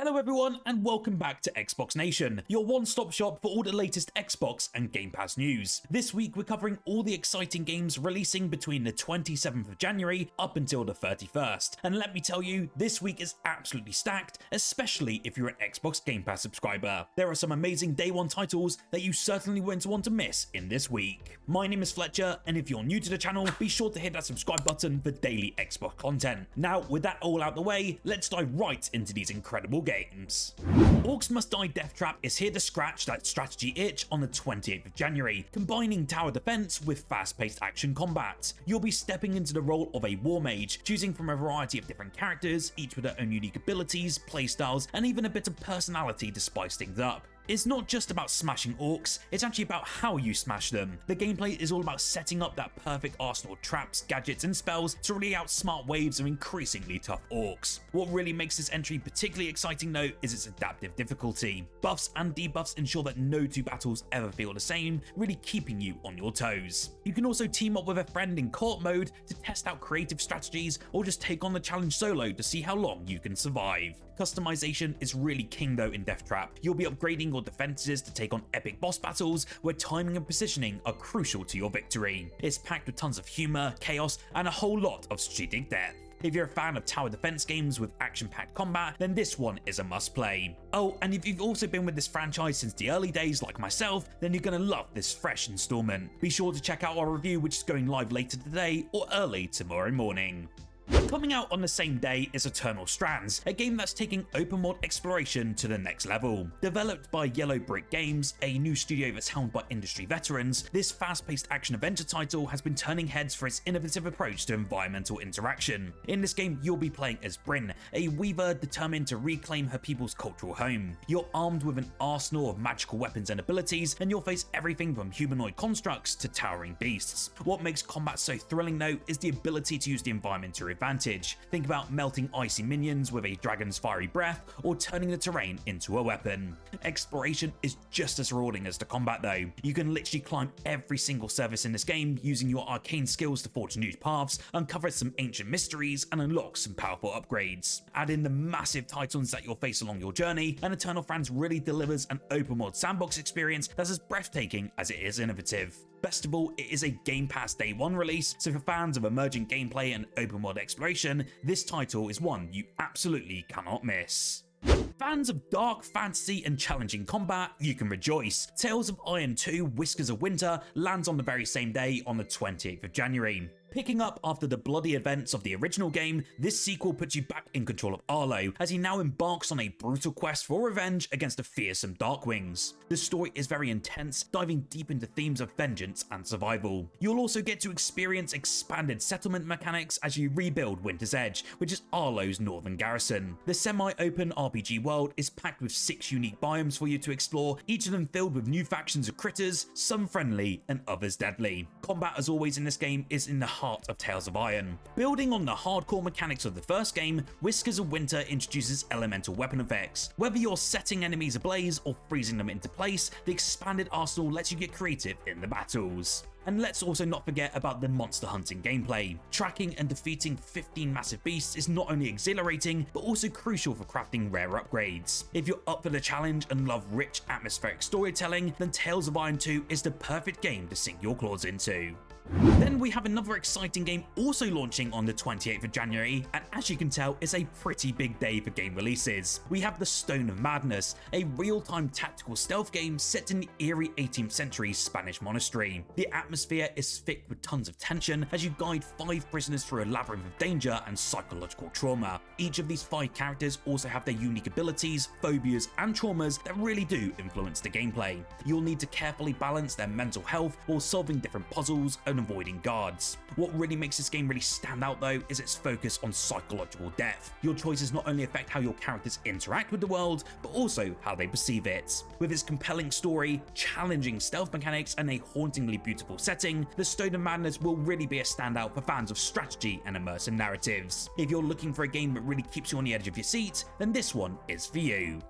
Hello everyone and welcome back to Xbox Nation, your one-stop shop for all the latest Xbox and Game Pass news. This week we're covering all the exciting games releasing between the 27th of January up until the 31st. And let me tell you, this week is absolutely stacked, especially if you're an Xbox Game Pass subscriber. There are some amazing day one titles that you certainly won't want to miss in this week. My name is Fletcher, and if you're new to the channel, be sure to hit that subscribe button for daily Xbox content. Now, with that all out the way, let's dive right into these incredible games. Orcs Must Die Deathtrap is here to scratch that strategy itch on the 28th of January, combining tower defense with fast-paced action combat. You'll be stepping into the role of a war mage, choosing from a variety of different characters, each with their own unique abilities, playstyles, and even a bit of personality to spice things up. It's not just about smashing orcs, it's actually about how you smash them. The gameplay is all about setting up that perfect arsenal of traps, gadgets, and spells to really outsmart waves of increasingly tough orcs. What really makes this entry particularly exciting though is its adaptive difficulty. Buffs and debuffs ensure that no two battles ever feel the same, really keeping you on your toes. You can also team up with a friend in co-op mode to test out creative strategies, or just take on the challenge solo to see how long you can survive. Customization is really king though in Deathtrap. You'll be upgrading your defenses to take on epic boss battles where timing and positioning are crucial to your victory. It's packed with tons of humor, chaos, and a whole lot of strategic depth. If you're a fan of tower defense games with action-packed combat, then this one is a must-play. Oh, and if you've also been with this franchise since the early days like myself, then you're gonna love this fresh installment. Be sure to check out our review, which is going live later today or early tomorrow morning. Coming out on the same day is Eternal Strands, a game that's taking open world exploration to the next level. Developed by Yellow Brick Games, a new studio that's helmed by industry veterans, this fast-paced action-adventure title has been turning heads for its innovative approach to environmental interaction. In this game, you'll be playing as Bryn, a weaver determined to reclaim her people's cultural home. You're armed with an arsenal of magical weapons and abilities, and you'll face everything from humanoid constructs to towering beasts. What makes combat so thrilling though is the ability to use the environment to your advantage. Think about melting icy minions with a dragon's fiery breath, or turning the terrain into a weapon. Exploration is just as rewarding as the combat though. You can literally climb every single surface in this game using your arcane skills to forge new paths, uncover some ancient mysteries, and unlock some powerful upgrades. Add in the massive titans that you'll face along your journey, and Eternal Strands really delivers an open world sandbox experience that's as breathtaking as it is innovative. Best of all, it is a Game Pass Day 1 release, so for fans of emergent gameplay and open world exploration, this title is one you absolutely cannot miss. Fans of dark fantasy and challenging combat, you can rejoice. Tales of Iron 2 Whiskers of Winter lands on the very same day on the 28th of January. Picking up after the bloody events of the original game, this sequel puts you back in control of Arlo, as he now embarks on a brutal quest for revenge against the fearsome Darkwings. The story is very intense, diving deep into themes of vengeance and survival. You'll also get to experience expanded settlement mechanics as you rebuild Winter's Edge, which is Arlo's northern garrison. The semi-open RPG world is packed with 6 unique biomes for you to explore, each of them filled with new factions of critters, some friendly and others deadly. Combat, as always in this game, is in the heart of Tales of Iron. Building on the hardcore mechanics of the first game, Whiskers of Winter introduces elemental weapon effects. Whether you're setting enemies ablaze or freezing them into place, the expanded arsenal lets you get creative in the battles. And let's also not forget about the monster hunting gameplay. Tracking and defeating 15 massive beasts is not only exhilarating, but also crucial for crafting rare upgrades. If you're up for the challenge and love rich atmospheric storytelling, then Tales of Iron 2 is the perfect game to sink your claws into. Then we have another exciting game also launching on the 28th of January, and as you can tell, it's a pretty big day for game releases. We have the Stone of Madness, a real-time tactical stealth game set in the eerie 18th century Spanish monastery. The atmosphere is thick with tons of tension as you guide 5 prisoners through a labyrinth of danger and psychological trauma. Each of these 5 characters also have their unique abilities, phobias, and traumas that really do influence the gameplay. You'll need to carefully balance their mental health while solving different puzzles and avoiding guards. What really makes this game really stand out though is its focus on psychological depth. Your choices not only affect how your characters interact with the world, but also how they perceive it. With its compelling story, challenging stealth mechanics, and a hauntingly beautiful setting, the Stone of Madness will really be a standout for fans of strategy and immersive narratives. If you're looking for a game that really keeps you on the edge of your seat, then this one is for you.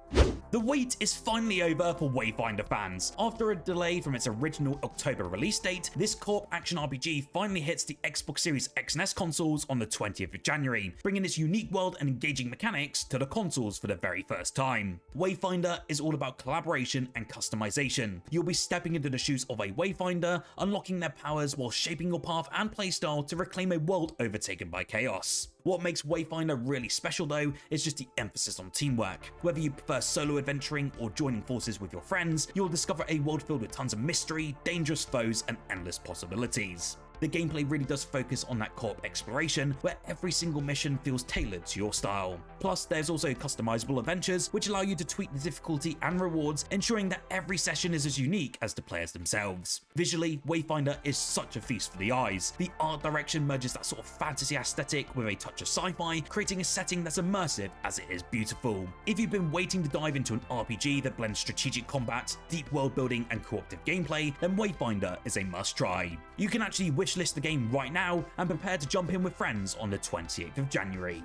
The wait is finally over for Wayfinder fans. After a delay from its original October release date, this co-op action RPG finally hits the Xbox Series X and S consoles on the 20th of January, bringing its unique world and engaging mechanics to the consoles for the very first time. Wayfinder is all about collaboration and customization. You'll be stepping into the shoes of a Wayfinder, unlocking their powers while shaping your path and playstyle to reclaim a world overtaken by chaos. What makes Wayfinder really special though is just the emphasis on teamwork. Whether you prefer solo adventuring or joining forces with your friends, you'll discover a world filled with tons of mystery, dangerous foes, and endless possibilities. The gameplay really does focus on that co-op exploration, where every single mission feels tailored to your style. Plus, there's also customizable adventures, which allow you to tweak the difficulty and rewards, ensuring that every session is as unique as the players themselves. Visually, Wayfinder is such a feast for the eyes. The art direction merges that sort of fantasy aesthetic with a touch of sci-fi, creating a setting that's immersive as it is beautiful. If you've been waiting to dive into an RPG that blends strategic combat, deep world building, and cooperative gameplay, then Wayfinder is a must-try. You can actually wishlist the game right now and prepare to jump in with friends on the 28th of January.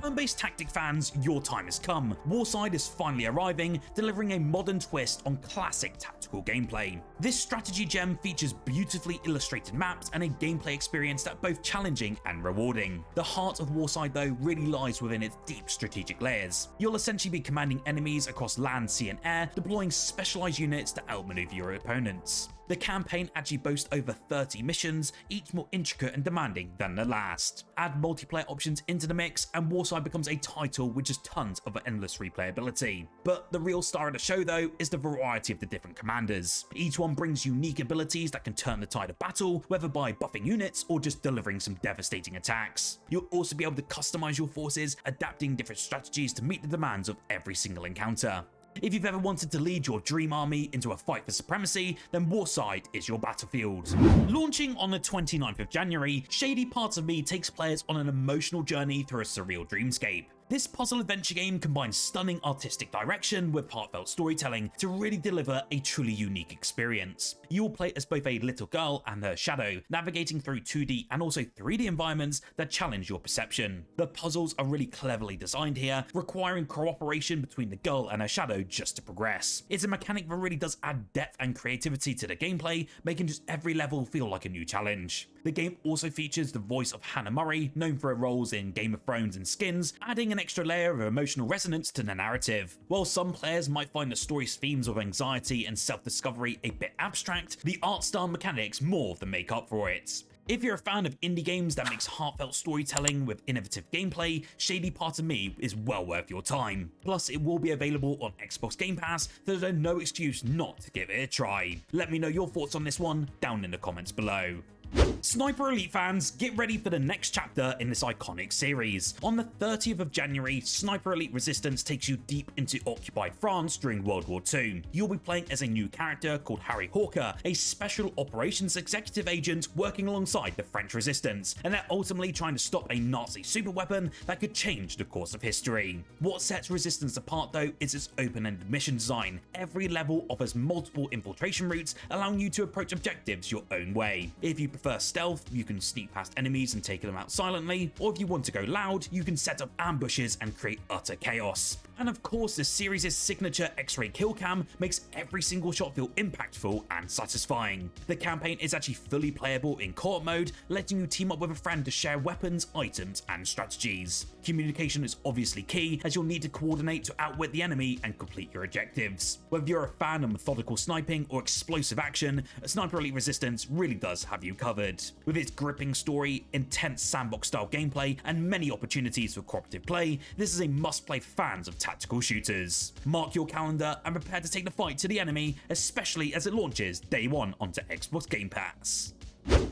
Turn-based tactic fans, your time has come. Warside is finally arriving, delivering a modern twist on classic tactical gameplay. This strategy gem features beautifully illustrated maps and a gameplay experience that's both challenging and rewarding. The heart of Warside though really lies within its deep strategic layers. You'll essentially be commanding enemies across land, sea and air, deploying specialized units to outmaneuver your opponents. The campaign actually boasts over 30 missions, each more intricate and demanding than the last. Add multiplayer options into the mix and Warside becomes a title with just tons of endless replayability. But the real star of the show though is the variety of the different commanders. Each one brings unique abilities that can turn the tide of battle, whether by buffing units or just delivering some devastating attacks. You'll also be able to customize your forces, adapting different strategies to meet the demands of every single encounter. If you've ever wanted to lead your dream army into a fight for supremacy, then Warside is your battlefield. Launching on the 29th of January, Shady Parts of Me takes players on an emotional journey through a surreal dreamscape. This puzzle adventure game combines stunning artistic direction with heartfelt storytelling to really deliver a truly unique experience. You will play as both a little girl and her shadow, navigating through 2D and also 3D environments that challenge your perception. The puzzles are really cleverly designed here, requiring cooperation between the girl and her shadow just to progress. It's a mechanic that really does add depth and creativity to the gameplay, making just every level feel like a new challenge. The game also features the voice of Hannah Murray, known for her roles in Game of Thrones and Skins, adding an extra layer of emotional resonance to the narrative. While some players might find the story's themes of anxiety and self-discovery a bit abstract, the art style mechanics more than make up for it. If you're a fan of indie games that mix heartfelt storytelling with innovative gameplay, Shady Part of Me is well worth your time. Plus, it will be available on Xbox Game Pass, so there's no excuse not to give it a try. Let me know your thoughts on this one down in the comments below. Sniper Elite fans, get ready for the next chapter in this iconic series. On the 30th of January, Sniper Elite Resistance takes you deep into occupied France during World War II. You'll be playing as a new character called Harry Hawker, a special operations executive agent working alongside the French resistance, and they're ultimately trying to stop a Nazi superweapon that could change the course of history. What sets Resistance apart though is its open-ended mission design. Every level offers multiple infiltration routes, allowing you to approach objectives your own way. If you prefer stealth, you can sneak past enemies and take them out silently, or if you want to go loud, you can set up ambushes and create utter chaos. And of course, the series' signature X-ray kill cam makes every single shot feel impactful and satisfying. The campaign is actually fully playable in co-op mode, letting you team up with a friend to share weapons, items, and strategies. Communication is obviously key, as you'll need to coordinate to outwit the enemy and complete your objectives. Whether you're a fan of methodical sniping or explosive action, Sniper Elite Resistance really does have you covered. With its gripping story, intense sandbox-style gameplay, and many opportunities for cooperative play, this is a must-play for fans of tactical shooters. Mark your calendar and prepare to take the fight to the enemy, especially as it launches day one onto Xbox Game Pass.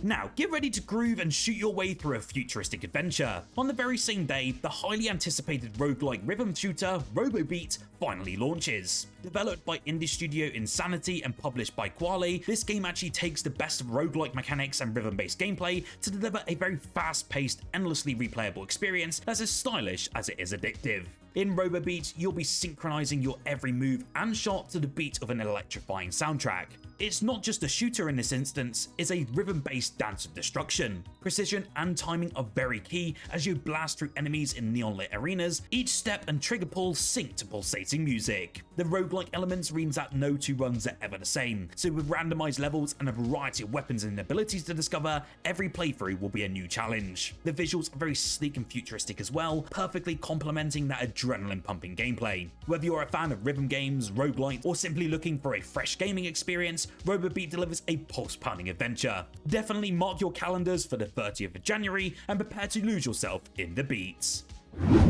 Now, get ready to groove and shoot your way through a futuristic adventure. On the very same day, the highly anticipated roguelike rhythm shooter, ROBOBEAT, finally launches. Developed by indie studio Insanity and published by Quale, this game actually takes the best of roguelike mechanics and rhythm-based gameplay to deliver a very fast-paced, endlessly replayable experience that's as stylish as it is addictive. In ROBOBEAT, you'll be synchronizing your every move and shot to the beat of an electrifying soundtrack. It's not just a shooter in this instance, it's a rhythm-based dance of destruction. Precision and timing are very key as you blast through enemies in neon-lit arenas. Each step and trigger pull sync to pulsating music. The roguelike elements means that no two runs are ever the same, so with randomized levels and a variety of weapons and abilities to discover, every playthrough will be a new challenge. The visuals are very sleek and futuristic as well, perfectly complementing that adrenaline-pumping gameplay. Whether you're a fan of rhythm games, roguelite, or simply looking for a fresh gaming experience, ROBOBEAT delivers a pulse-pounding adventure. Definitely mark your calendars for the 30th of January and prepare to lose yourself in the beats.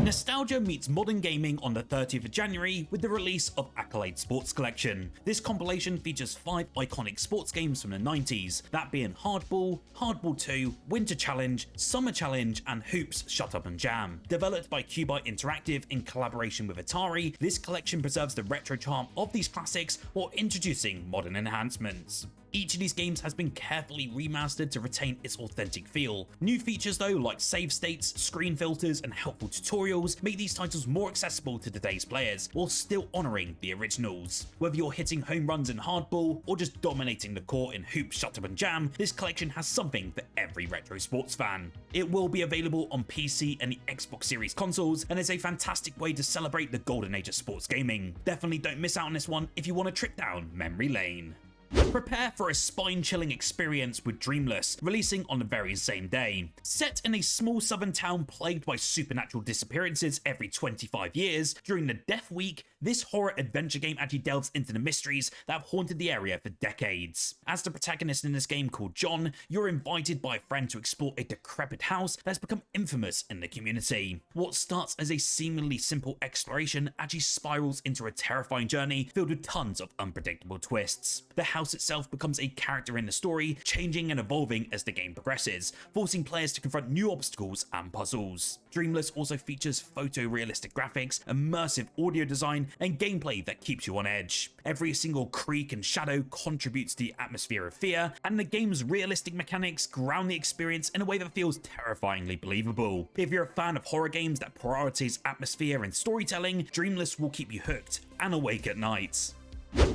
Nostalgia meets modern gaming on the 30th of January with the release of Accolade Sports Collection. This compilation features 5 iconic sports games from the 90s, that being Hardball, Hardball 2, Winter Challenge, Summer Challenge, and Hoops Shut Up and Jam. Developed by Cubite Interactive in collaboration with Atari, this collection preserves the retro charm of these classics while introducing modern enhancements. Each of these games has been carefully remastered to retain its authentic feel. New features though, like save states, screen filters, and helpful tutorials make these titles more accessible to today's players, while still honouring the originals. Whether you're hitting home runs in Hardball, or just dominating the court in Hoops, Shut Up and Jam, this collection has something for every retro sports fan. It will be available on PC and the Xbox Series consoles, and is a fantastic way to celebrate the golden age of sports gaming. Definitely don't miss out on this one if you want a trip down memory lane. Prepare for a spine-chilling experience with Dreamless, releasing on the very same day. Set in a small southern town plagued by supernatural disappearances every 25 years, during the Death Week, this horror adventure game actually delves into the mysteries that have haunted the area for decades. As the protagonist in this game called John, you're invited by a friend to explore a decrepit house that's become infamous in the community. What starts as a seemingly simple exploration actually spirals into a terrifying journey filled with tons of unpredictable twists. The house itself becomes a character in the story, changing and evolving as the game progresses, forcing players to confront new obstacles and puzzles. Dreamless also features photorealistic graphics, immersive audio design, and gameplay that keeps you on edge. Every single creak and shadow contributes to the atmosphere of fear, and the game's realistic mechanics ground the experience in a way that feels terrifyingly believable. If you're a fan of horror games that prioritize atmosphere and storytelling, Dreamless will keep you hooked and awake at night.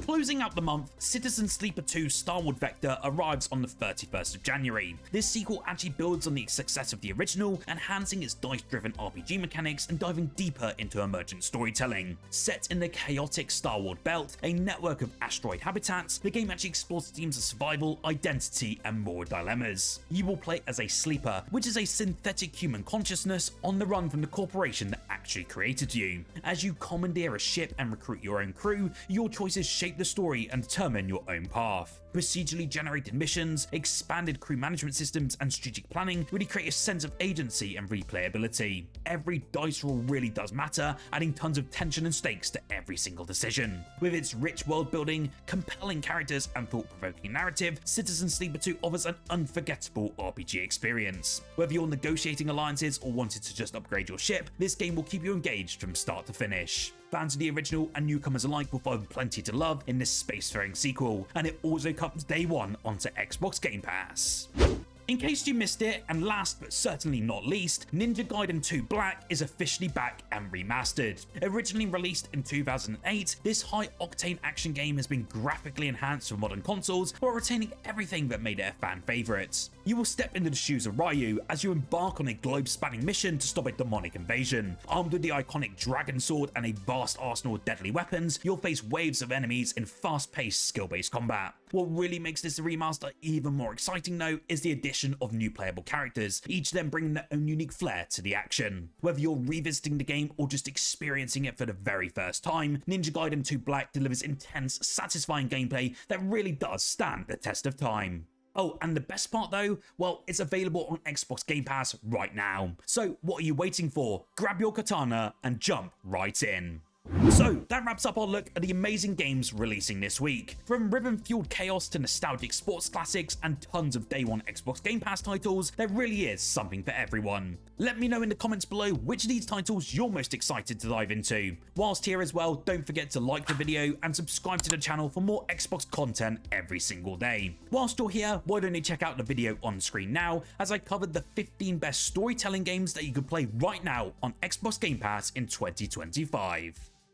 Closing out the month, Citizen Sleeper 2 Starward Vector arrives on the 31st of January. This sequel actually builds on the success of the original, enhancing its dice-driven RPG mechanics and diving deeper into emergent storytelling. Set in the chaotic Starward Belt, a network of asteroid habitats, the game actually explores themes of survival, identity, and moral dilemmas. You will play as a sleeper, which is a synthetic human consciousness on the run from the corporation that actually created you. As you commandeer a ship and recruit your own crew, your choices shape the story and determine your own path. Procedurally generated missions, expanded crew management systems, and strategic planning really create a sense of agency and replayability. Every dice roll really does matter, adding tons of tension and stakes to every single decision. With its rich world building, compelling characters, and thought-provoking narrative, Citizen Sleeper 2 offers an unforgettable RPG experience. Whether you're negotiating alliances or wanted to just upgrade your ship, this game will keep you engaged from start to finish. Fans of the original and newcomers alike will find plenty to love in this spacefaring sequel, and it also comes day one onto Xbox Game Pass. In case you missed it, and last but certainly not least, Ninja Gaiden 2 Black is officially back and remastered. Originally released in 2008, this high-octane action game has been graphically enhanced for modern consoles while retaining everything that made it a fan favourite. You will step into the shoes of Ryu as you embark on a globe-spanning mission to stop a demonic invasion. Armed with the iconic Dragon Sword and a vast arsenal of deadly weapons, you'll face waves of enemies in fast-paced, skill-based combat. What really makes this remaster even more exciting though is the addition of new playable characters, each of them bringing their own unique flair to the action. Whether you're revisiting the game or just experiencing it for the very first time, Ninja Gaiden 2 Black delivers intense, satisfying gameplay that really does stand the test of time. Oh, and the best part though? Well, it's available on Xbox Game Pass right now. So what are you waiting for? Grab your katana and jump right in. So that wraps up our look at the amazing games releasing this week. From rhythm-fueled chaos to nostalgic sports classics and tons of day one Xbox Game Pass titles, there really is something for everyone. Let me know in the comments below which of these titles you're most excited to dive into. Whilst here as well, don't forget to like the video and subscribe to the channel for more Xbox content every single day. Whilst you're here, why don't you check out the video on screen now, as I covered the 15 best storytelling games that you can play right now on Xbox Game Pass in 2025.